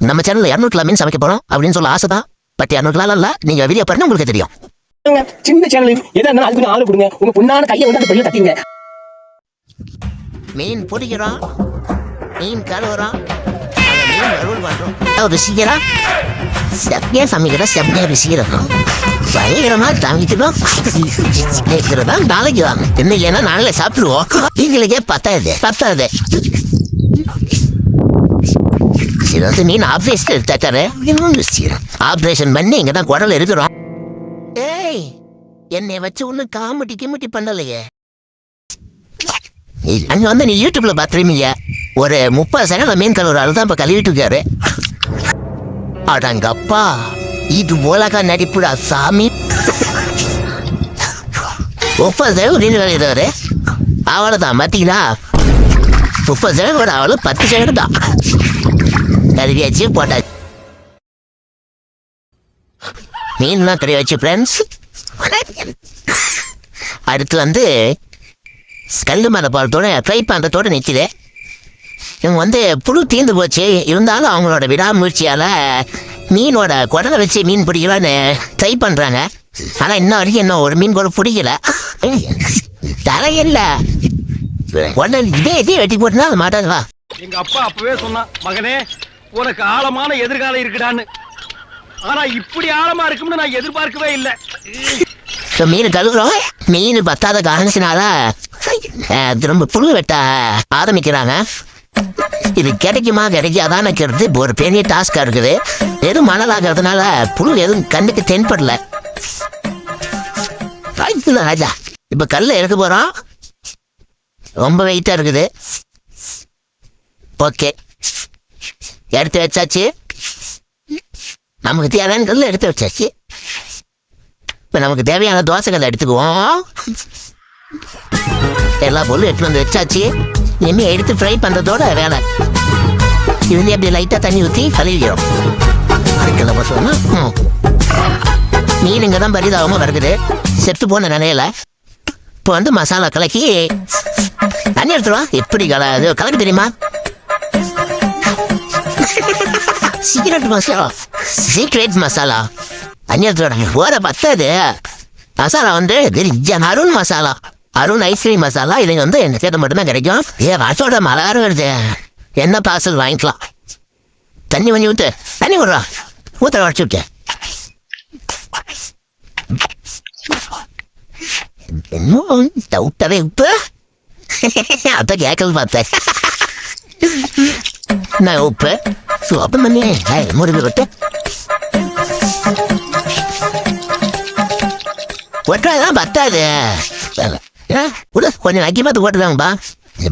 நம்ம சேனல்ல 200 கிலோ மீன் சமைக்க போறோம் அப்படின்னு சொல்ல ஆசை தான். பட் 200 கிலோ இல்ல, நீங்க வீடியோ பாருங்க உங்களுக்கு தெரியும். சின்ன சேனல் எதா இருந்தாலும் அதுக்கு ஆளு கொடுங்க. உங்க பொண்ணான கையை வந்து அந்த பையில தட்டிங்க. மீன் பிடிக்கிறோம், மீன் கழுவுறோம், மீன் வறுவல் பண்றோம். ருசிக்கிறா செப்டியா சமைக்கிறோம், செப்டியா ருசிக்கிறோம், பயங்கரமா சமைக்கிறோம். கேட்கிறதான் நாளைக்கு வாங்க, இன்னைக்கு நாளையில சாப்பிடுவோம். நீங்களுக்கே பத்தாது. மீன் ஆபரேஷன் எடுத்தாரு, ஆபரேஷன் பண்ணி இங்கதான் குடல் இருக்கிறோம். ஏய், என்னை வச்சு ஒண்ணு காமெடி பண்ணலையே. அங்க வந்து நீ யூடியூப்ல பாத்துருமீங்க, ஒரு 30 செகண்ட்ல மீன் கழுவுற ஆளு தான் இப்ப கழுவிட்டு இருக்காரு. அடங்கப்பா, இது உலக நடிப்புடா சாமி. 30 செகண்ட் மீன் கழுவிடுவாரு, அவ்வளவுதான். பாத்தீங்களா, 30 செகண்ட் அவளு 10 செகண்ட் தான் கழுவியாச்சு, போட்டாச்சு. மீன்லாம் கறி வச்சு ஃப்ரெண்ட்ஸ். அடுத்து வந்து கல்லு மேலே பாலத்தோட ட்ரை பண்ணுறதோடு நிற்கிது. இவங்க வந்து புழு தீர்ந்து போச்சு, இருந்தாலும் அவங்களோட விடாமுயற்சியால் மீனோட குடலை வச்சு மீன் பிடிக்கலான்னு ட்ரை பண்ணுறாங்க. ஆனால் இன்ன வரைக்கும் இன்னும் ஒரு மீன் கூட பிடிக்கல. தலையில்ல உடனே இதே வெட்டி போட்டுனா அது மாட்டாங்களா. எங்க அப்பா அப்பவே சொன்னான், மகனே உனக்கு ஆழமான எதிர்காலம் இருக்குடான்னு. ஆனா இப்படி ஆழமா இருக்கும்னு நான் எதிர்பார்க்கவே இல்லை. மீன் கழுவுறோம், மீன் பத்தாத காரணத்தினால திரும்ப புழு வெட்ட ஆரம்பிக்கிறாங்க. இது கிடைக்காதான்னு இருக்கிறது ஒரு பெரிய டாஸ்கா இருக்குது. எதுவும் மணலாகிறதுனால புழு எதுவும் கண்ணுக்கு தென்படல. ராஜா இப்ப கல்ல எடுக்க போறோம், ரொம்ப வெயிட்டா இருக்குது. ஓகே, எடுத்து வச்சாச்சு. நமக்கு தேவையான கல்ல எடுத்து வச்சாச்சு. இப்ப நமக்கு தேவையான தோசைகள் எடுத்துக்குவோம். எல்லா பொருளும் எடுத்து வந்து வச்சாச்சு. இனிமே எடுத்து ஃப்ரை பண்றதோட வேலை. இது அப்படி லைட்டா தண்ணி ஊற்றி கழுவிக்கிறோம். அதுக்கு சொன்னா மீன் இங்க தான் பரிதாபமா வருகுது, செத்து போன நிலையில. இப்போ வந்து மசாலா கலக்கி தண்ணி எடுத்துருவோம். எப்படி கலக்கு தெரியுமா? சீக்ரெட் மசாலா தண்ணி எடுத்துருவாங்க. போற பத்தாது மசாலா வந்து அருண் மசாலா, அருண் ஐஸ்கிரீம் மசாலா. இது வந்து என்ன சேர்த்து மட்டும்தான் கிடைக்கும். வாசோட மலர் வருது, என்ன பார்சல் வாங்கிக்கலாம். தண்ணி கொஞ்சம் ஊத்து, தண்ணி விடுறா, ஊத்த உடச்சு விட்டு. இன்னும் டவுட்டாவே உப்பு அதான் கேட்கல பார்த்தேன். நான் உப்பு ஓப்பன் பண்ணி முருகை விட்டு ஒட்டுறதுதான் பத்தாது. கொஞ்சம் நக்கி பார்த்து போட்டுதாங்கப்பா.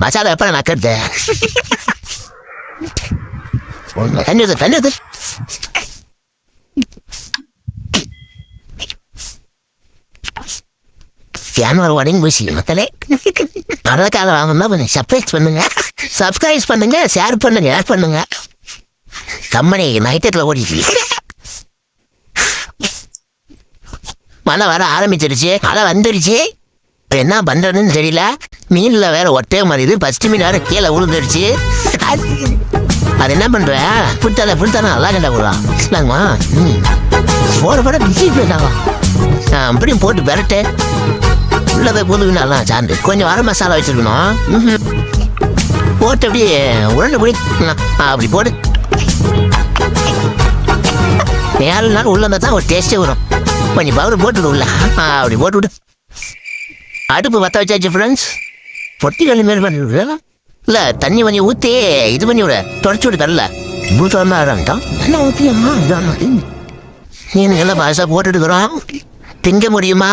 மசாலா எப்ப நக்கிறது. தண்ணி கேமரா வாடிங் பூசி மத்தலே மறக்காத வாங்கணும்னா கொஞ்சம் சப்ஸ்கிரைப் பண்ணுங்க, ஷேர் பண்ணுங்க. கம்பெனி நைட்டத்தில் ஓடிச்சு. மழை வர ஆரம்பிச்சிருச்சு, மழை வந்துருச்சு. என்ன பண்றதுன்னு தெரியல. மீன்ல வேற ஒட்டே மாறிது, ஃபர்ஸ்ட் மீன் வேற கீழே விழுந்துருச்சு. அது என்ன பண்ற, புடுத்தானா நல்லா கண்டா போடுவாங்கம்மா. போட பிஸி போயிட்டாங்க. அப்படியும் போட்டு விரட்டு உள்ளவே போதுனாலாம் சார்ந்து கொஞ்சம் வர மசாலா வச்சிருக்கணும். போட்டு அப்படியே உருண்டை போய் அப்படி போடு. 7 நாள் உள்ள இருந்தால் தான் ஒரு டேஸ்டே வரும். கொஞ்சம் பவுடர் போட்டுவிடு உள்ள, அப்படி போட்டு விடு. அடுப்பு பற்ற வச்சாச்சு ஃப்ரெண்ட்ஸ். பொட்டி கல் மாரி பண்ணி இல்லை, தண்ணி கொஞ்சம் ஊற்றி இது பண்ணி விட, தொடச்சி விடு. கல்ல பூத்தமாக ஆரம்பிட்டோம். என்ன ஊற்றியம்மா நீனுங்கெல்லாம் பாசா போட்டுட்டுக்கிறோம். திங்க முடியுமா?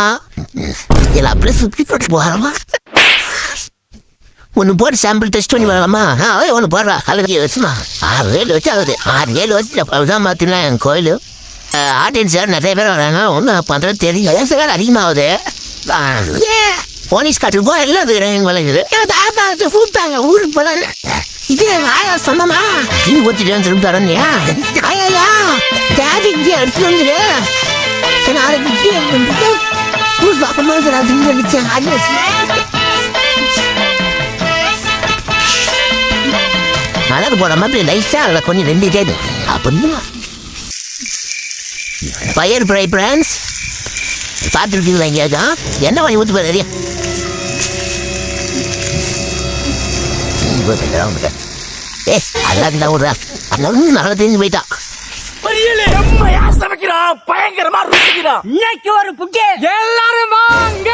இல்லை அப்படியே சுற்றி போட்டு போகலாமா? ஒன்று போட்டு சாம்பிள் டெஸ்ட் பண்ணி வரலாமா? ஒன்று போடுறா. அழுகி வச்சுமா 6 ஏழு வச்சு ஆகுது. 6 ஏழு வச்சு அப்பதான் பார்த்தீங்கன்னா என் கோயில் ஆடியன்ஸ் யார் நிறைய பேர் வராங்க. ஒன்றும் பண்ணுறது தெரியும், வயசுக்கார அதிகமாகுது. போலீஸ் காட்டுக்கு போய் எல்லாம் விளையுது. கூப்பிட்டாங்க ஊருக்கு போல. இது ஆயா சொன்னமா நீ ஊற்றிட்டு திரும்ப தரணியா? ஆயா கேபி இங்கே எடுத்து வந்துடு. நாளைக்கு ஊர் பார்க்கும்போது நான் திங்க வச்சேன். அழகு போடாம அப்படி லைட்டா அதில் கொஞ்சம் ரெண்டு கேடு அப்படின்னா பயர் ஃப்ரை பிரான்ஸ் பார்த்துருக்கீங்களா எங்கேயாச்சும் என்ன வாங்கி ஊற்றி போறியா ஏ அதான் தான் விடுறா அண்ணன் நல்லா தெரிஞ்சு போயிட்டான் பயங்கரமா ருசிக்கிறான் இன்னைக்கு ஒரு புக்கே எல்லாரும் வாங்க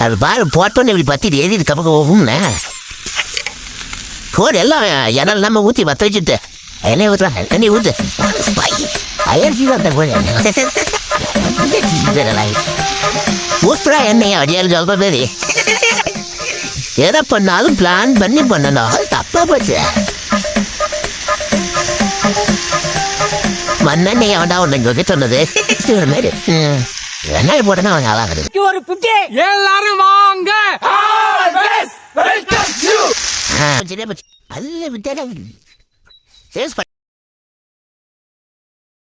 அது பாரு போட்டோன்னு இப்படி பத்திட்டு எழுதி கப்பக்க போகும்னே கோடு எல்லாம் இடம் இல்லாமல் ஊற்றி பற்ற வச்சுட்டு எண்ணெய் ஊற்றுறாங்க தண்ணி ஊற்று அயற்சி தான் ஊற்றுறா எண்ணெய் அடியாரு சொல்ற பேரு எதை பண்ணாலும் பிளான் பண்ணி பண்ணணும் தப்பா போச்சு மண்ணெண்ணெய் அவன்டா ஒன்று சொன்னது மாதிரி எண்ணெய் போட்டனா அவன் ஆளாகுது ஒரு புக்கே எல்லாரும் வாங்க சரியா போச்சு அதில் விட்டா